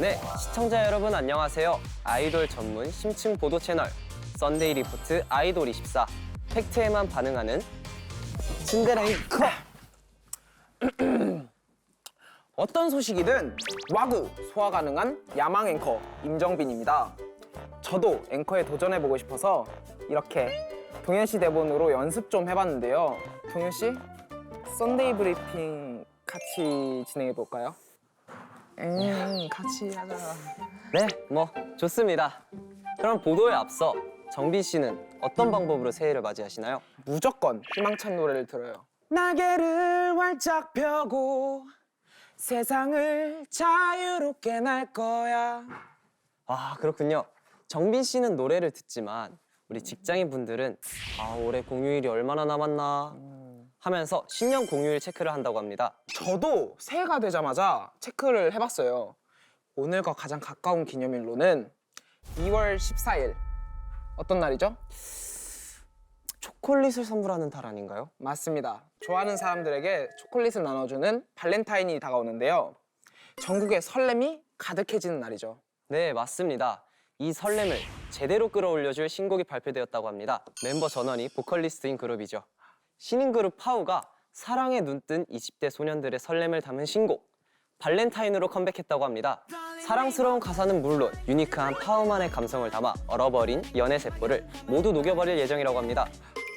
네, 시청자 여러분 안녕하세요. 아이돌 전문 심층 보도 채널 썬데이 리포트 아이돌24 팩트에만 반응하는 신데렐라 앵커. 어떤 소식이든 와구 소화 가능한 야망 앵커 임정빈입니다. 저도 앵커에 도전해보고 싶어서 이렇게 동현 씨 대본으로 연습 좀 해봤는데요. 동현 씨, 썬데이 브리핑 같이 진행해볼까요? 같이 하자. 네, 뭐 좋습니다. 그럼 보도에 앞서 정빈 씨는 어떤 방법으로 새해를 맞이하시나요? 무조건 희망찬 노래를 들어요. 날개를 활짝 펴고 세상을 자유롭게 날 거야. 아, 그렇군요. 정빈 씨는 노래를 듣지만 우리 직장인 분들은 올해 공휴일이 얼마나 남았나 하면서 신년 공휴일 체크를 한다고 합니다. 저도 새해가 되자마자 체크를 해봤어요. 오늘과 가장 가까운 기념일로는 2월 14일. 어떤 날이죠? 초콜릿을 선물하는 달 아닌가요? 맞습니다. 좋아하는 사람들에게 초콜릿을 나눠주는 발렌타인이 다가오는데요. 전국에 설렘이 가득해지는 날이죠. 네, 맞습니다. 이 설렘을 제대로 끌어올려줄 신곡이 발표되었다고 합니다. 멤버 전원이 보컬리스트인 그룹이죠. 신인 그룹 파우가 사랑에 눈뜬 20대 소년들의 설렘을 담은 신곡 발렌타인으로 컴백했다고 합니다. 사랑스러운 가사는 물론 유니크한 파우만의 감성을 담아 얼어버린 연애 세포를 모두 녹여버릴 예정이라고 합니다.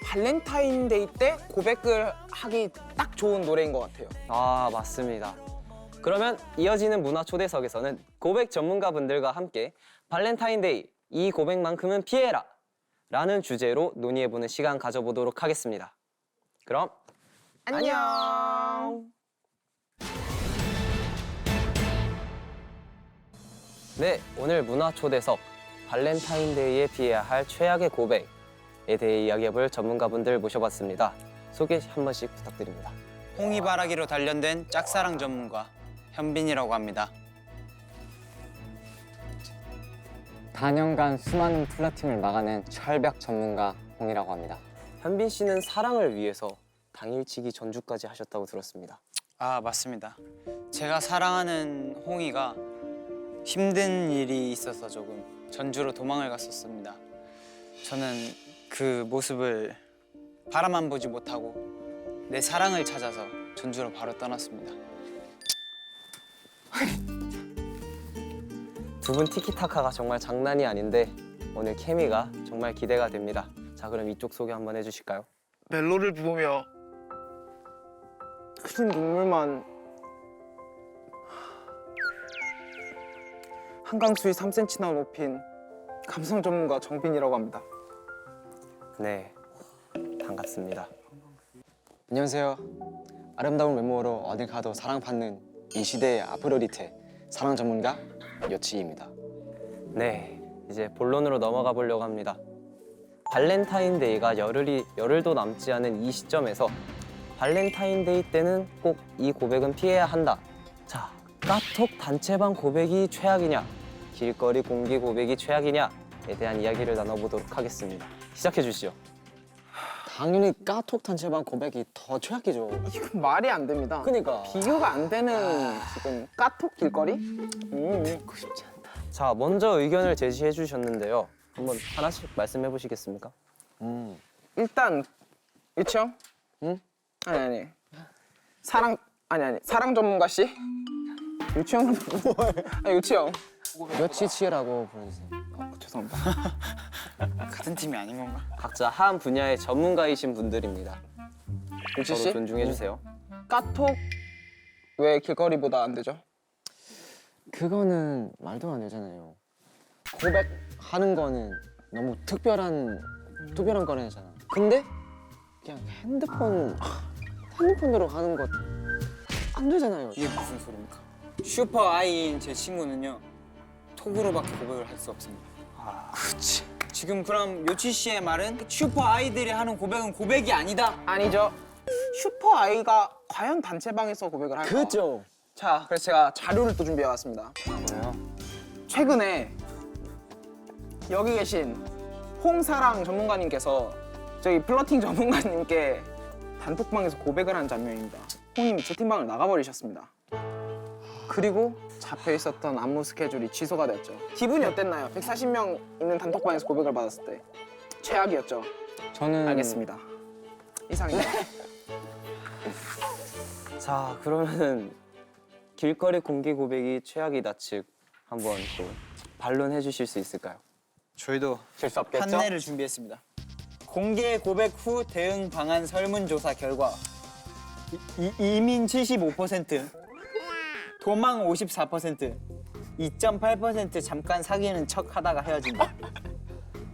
발렌타인데이 때 고백을 하기 딱 좋은 노래인 것 같아요. 아, 맞습니다. 그러면 이어지는 문화 초대석에서는 고백 전문가분들과 함께 발렌타인데이, 이 고백만큼은 피해라! 라는 주제로 논의해보는 시간 가져보도록 하겠습니다. 그럼 안녕. 네, 오늘 문화 초대석 발렌타인데이에 피해야 할 최악의 고백에 대해 이야기해볼 전문가분들 모셔봤습니다. 소개 한 번씩 부탁드립니다. 홍이바라기로 단련된 짝사랑 전문가 현빈이라고 합니다. 단연간 수많은 플러팅을 막아낸 철벽 전문가 홍이라고 합니다. 현빈 씨는 사랑을 위해서 당일치기 전주까지 하셨다고 들었습니다. 아, 맞습니다. 제가 사랑하는 홍이가 힘든 일이 있어서 조금 전주로 도망을 갔었습니다. 저는 그 모습을 바라만 보지 못하고 내 사랑을 찾아서 전주로 바로 떠났습니다. 두 분 티키타카가 정말 장난이 아닌데 오늘 케미가 정말 기대가 됩니다. 자, 그럼 이쪽 소개 한번 해주실까요? 멜로를 부으며 흐린 눈물만 한강 수위 3cm나 높인 감성 전문가 정빈이라고 합니다. 네, 반갑습니다. 안녕하세요. 아름다운 외모로 어딜 가도 사랑받는 이 시대의 아프로디테 사랑 전문가 여치입니다. 네, 이제 본론으로 넘어가 보려고 합니다. 발렌타인데이가 열흘도 남지 않은 이 시점에서 발렌타인데이 때는 꼭 이 고백은 피해야 한다. 자, 카톡 단체방 고백이 최악이냐, 길거리 공개 고백이 최악이냐에 대한 이야기를 나눠보도록 하겠습니다. 시작해 주시죠. 당연히 까톡 단체방 고백이 더 최악이죠. 이건 말이 안 됩니다. 그러니까 비교가 안 되는 지금 까톡 길거리? 자, 먼저 의견을 제시해 주셨는데요. 한번 하나씩 말씀해 보시겠습니까? 일단 유치형? 응? 아니 사랑 전문가 씨? 유치형? 유치형. 여치치라고 부르세요. 죄송합니다. 같은 팀이 아닌 건가? 각자 한 분야의 전문가이신 분들입니다. 유치 서로 씨? 존중해 주세요. 까톡 왜 길거리보다 안 되죠? 그거는 말도 안 되잖아요. 고백하는 거는 너무 특별한 거래잖아. 근데 그냥 핸드폰으로 하는 것 안 되잖아요. 이게 무슨 소리입니까? 슈퍼 아이인 제 친구는요 톡으로밖에 고백을 할 수 없습니다. 그렇지. 지금 그럼 요치 씨의 말은 슈퍼 아이들이 하는 고백은 고백이 아니다. 아니죠. 슈퍼 아이가 과연 단체방에서 고백을 할까? 그죠? 자, 그래서 제가 자료를 또 준비해왔습니다. 뭐요? 최근에 여기 계신 홍사랑 전문가님께서 저희 플러팅 전문가님께 단톡방에서 고백을 한 장면입니다. 홍님이 채팅방을 나가버리셨습니다. 그리고 잡혀 있었던 안무 스케줄이 취소가 됐죠. 기분이 어땠나요? 140명 있는 단톡방에서 고백을 받았을 때 최악이었죠. 저는 알겠습니다. 이상입니다. 자, 그러면은 길거리 공개 고백이 최악이다 측 한번 또 반론해 주실 수 있을까요? 저희도 질수 없겠죠? 판례를 준비했습니다. 공개 고백 후 대응 방안 설문조사 결과 이민 75%, 도망 54%, 2.8% 잠깐 사귀는 척 하다가 헤어진다.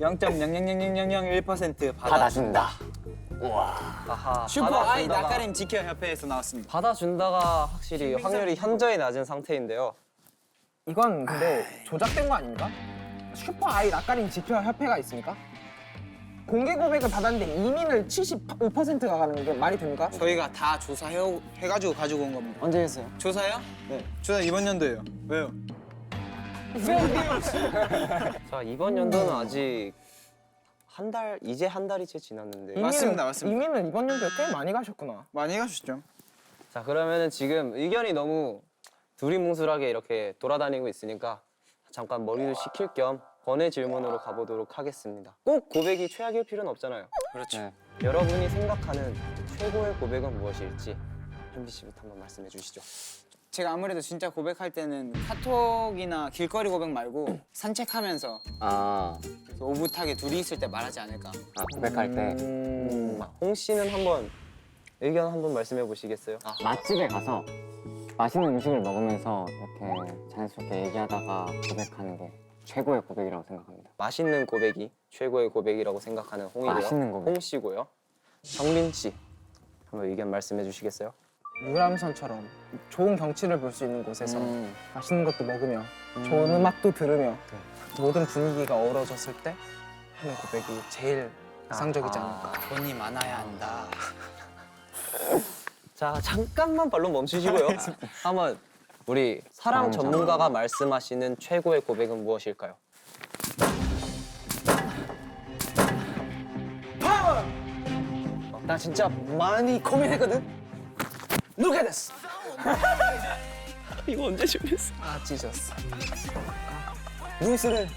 0.0000001% 받아준다. 아하, 슈퍼 아이 받아준다가- 낯가림 지켜 협회에서 나왔습니다. 받아준다가 확실히 확률이 현저히 낮은 상태인데요. 이건 근데 조작된 거 아닙니까? 슈퍼 아이 낯가림 지켜 협회가 있습니까? 공개 고백을 받았는데 이민을 75%가 가는 게 말이 됩니까? 저희가 다 조사해가지고 가지고 온 겁니다. 언제 했어요? 조사요? 네. 조사 이번 연도예요. 왜요? 자, 이번 연도는 아직 이제 한 달이 채 지났는데. 맞습니다, 맞습니다. 이민은 이번 연도에 꽤 많이 가셨구나. 많이 가셨죠? 자, 그러면은 지금 의견이 너무 두리뭉술하게 이렇게 돌아다니고 있으니까 잠깐 머리를 식힐 겸 번외 질문으로 가보도록 하겠습니다. 꼭 고백이 최악일 필요는 없잖아요. 그렇죠. 네. 여러분이 생각하는 최고의 고백은 무엇일지 현비 씨부터 한번 말씀해 주시죠. 제가 아무래도 진짜 고백할 때는 카톡이나 길거리 고백 말고 산책하면서 아, 그래서 오붓하게 둘이 있을 때 말하지 않을까. 고백할 때 홍 씨는 한번 의견 한번 말씀해 보시겠어요? 맛집에 가서 맛있는 음식을 먹으면서 이렇게 자연스럽게 얘기하다가 고백하는 게 최고의 고백이라고 생각합니다. 맛있는 고백이 최고의 고백이라고 생각하는 홍이고요. 맛있는 고백. 홍 씨고요. 정민 씨 한번 의견 말씀해 주시겠어요? 유람선처럼 좋은 경치를 볼 수 있는 곳에서 맛있는 것도 먹으며 좋은 음악도 들으며 모든 분위기가 어우러졌을 때 하는 고백이 제일 이상적이지 않을까. 돈이 많아야 한다. 자, 잠깐만 발론 멈추시고요. 한번 우리 사랑 전문가가 말씀하시는 최고의 고백은 무엇일까요? 나 진짜 많이 고민했거든. Look at this. 이거 언제 준비했어? 아 찢었어. 뉴스를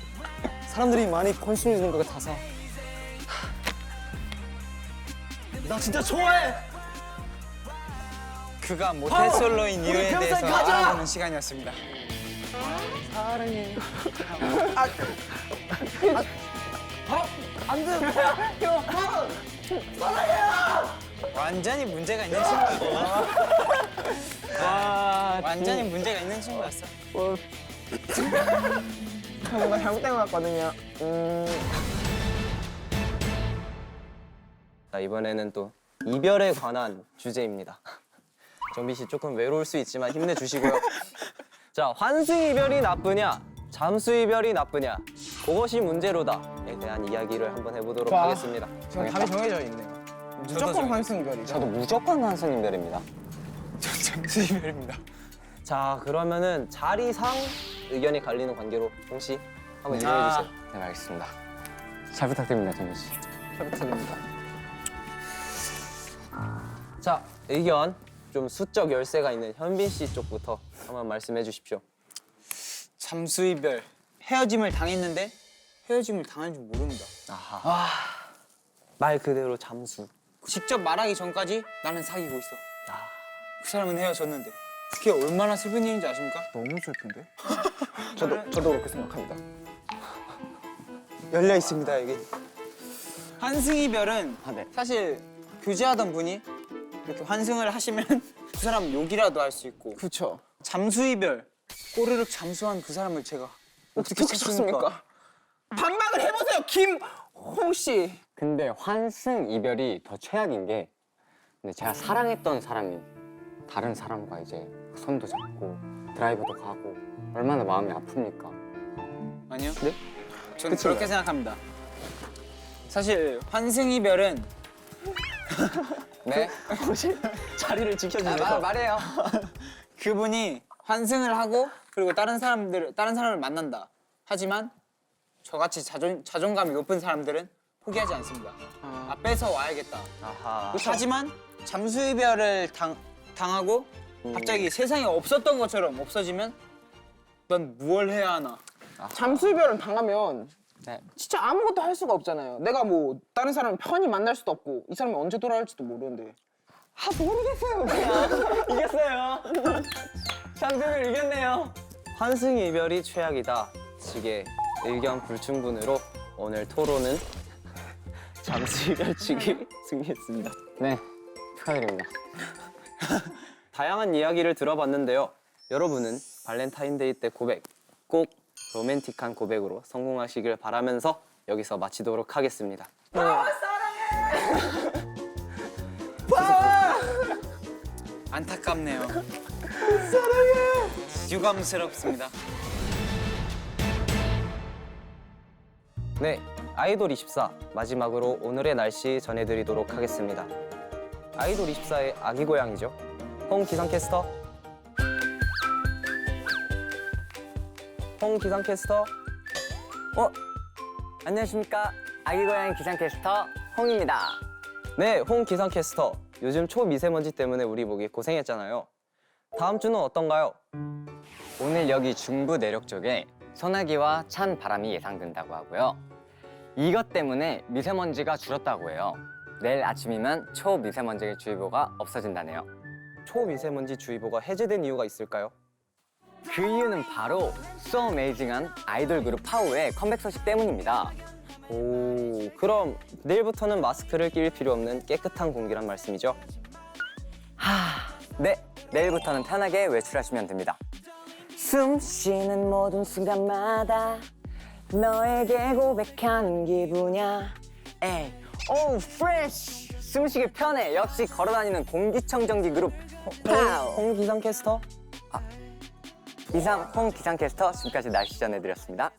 사람들이 많이 관심이 있는 것 같아서 나 진짜 좋아해. 그가 모태솔로인 이유에 평생 대해서 가자! 알아보는 시간이었습니다. 완전히 문제가 있는 친구였어. 완전히 문제가 있는 친구였어. 뭔가 잘못된 것 같거든요. 자, 이번에는 또 이별에 관한 주제입니다. 정비 씨 조금 외로울 수 있지만 힘내주시고요. 자, 환승 이별이 나쁘냐, 잠수 이별이 나쁘냐, 그것이 문제로다에 대한 이야기를 한번 해보도록 와. 하겠습니다. 지금 답이 정해져 있네요. 무조건 정해져 환승 이별이죠. 저도 무조건 환승 이별입니다. 잠수 이별입니다. 자, 그러면은 자리상 의견이 갈리는 관계로 홍 씨 한번 진행해 주세요. 네, 알겠습니다. 잘 부탁드립니다, 정민 씨. 잘 부탁드립니다. 자, 의견 좀 수적 열세가 있는 현빈 씨 쪽부터 한번 말씀해 주십시오. 잠수 이별. 헤어짐을 당했는데 헤어짐을 당한 줄 모릅니다. 아하. 말 그대로 잠수. 직접 말하기 전까지 나는 사귀고 있어. 아. 그 사람은 헤어졌는데. 그게 얼마나 슬픈 일인지 아십니까? 너무 슬픈데? 저도 그렇게 생각합니다. 열려 있습니다, 여기. 환승 이별은 네. 사실 교제하던 분이 이렇게 환승을 하시면 그 사람 욕이라도 할 수 있고 그렇죠. 잠수 이별 꼬르륵 잠수한 그 사람을 제가 어떻게 찾습니까? 반박을 해보세요, 김홍 씨. 근데 환승 이별이 더 최악인 게 근데 제가 사랑했던 사람이 다른 사람과 이제 손도 잡고 드라이브도 가고 얼마나 마음이 아픕니까? 아니요. 네? 저는 그렇게 생각합니다. 사실 환승 이별은 네? 자리를 지켜주세요. 말해요. 그분이 환승을 하고 그리고 다른 사람을 만난다. 하지만 저같이 자존감이 높은 사람들은 포기하지 않습니다. 뺏어 와야겠다. 아하. 하지만 잠수 이별을 당하고 갑자기 세상에 없었던 것처럼 없어지면 난 뭘 해야 하나? 잠수 이별을 당하면 네. 진짜 아무것도 할 수가 없잖아요. 내가 뭐 다른 사람을 편히 만날 수도 없고 이 사람이 언제 돌아올지도 모르는데. 모르겠어요. 그냥 이겼어요. 잠수를 이겼네요. 환승 이별이 최악이다. 측의 의견 불충분으로 오늘 토론은 잠수 이별 측이 승리했습니다. 네, 축하드립니다. 다양한 이야기를 들어봤는데요. 여러분은 발렌타인데이 때 고백 꼭 로맨틱한 고백으로 성공하시길 바라면서 여기서 마치도록 하겠습니다. 안타깝네요. 사랑해. 유감스럽습니다. 네, 아이돌 24 마지막으로 오늘의 날씨 전해드리도록 하겠습니다. 아이돌 24의 아기 고양이죠. 홍 기상캐스터. 홍 기상캐스터. 안녕하십니까. 아기 고양이 기상캐스터 홍입니다. 네, 홍 기상캐스터. 요즘 초미세먼지 때문에 우리 모기 고생했잖아요. 다음 주는 어떤가요? 오늘 여기 중부 내륙 쪽에 소나기와 찬 바람이 예상된다고 하고요. 이것 때문에 미세먼지가 줄었다고 해요. 내일 아침이면 초미세먼지 주의보가 없어진다네요. 초미세먼지 주의보가 해제된 이유가 있을까요? 그 이유는 바로 So Amazing한 아이돌 그룹 파우의 컴백 소식 때문입니다. 오, 그럼 내일부터는 마스크를 낄 필요 없는 깨끗한 공기란 말씀이죠? 네, 내일부터는 편하게 외출하시면 됩니다. 숨 쉬는 모든 순간마다 너에게 고백하는 기분이야. 에이, 오, 프레쉬! 숨쉬기 편해. 역시 걸어다니는 공기청정기 그룹 파우. 홍 기상캐스터. 이상 홍 기상캐스터 지금까지 날씨 전해드렸습니다.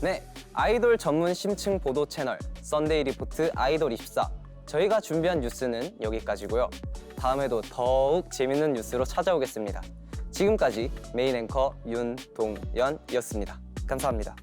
네, 아이돌 전문 심층 보도 채널 썬데이 리포트 아이돌 24. 저희가 준비한 뉴스는 여기까지고요. 다음에도 더욱 재밌는 뉴스로 찾아오겠습니다. 지금까지 메인 앵커 윤동연이었습니다. 감사합니다.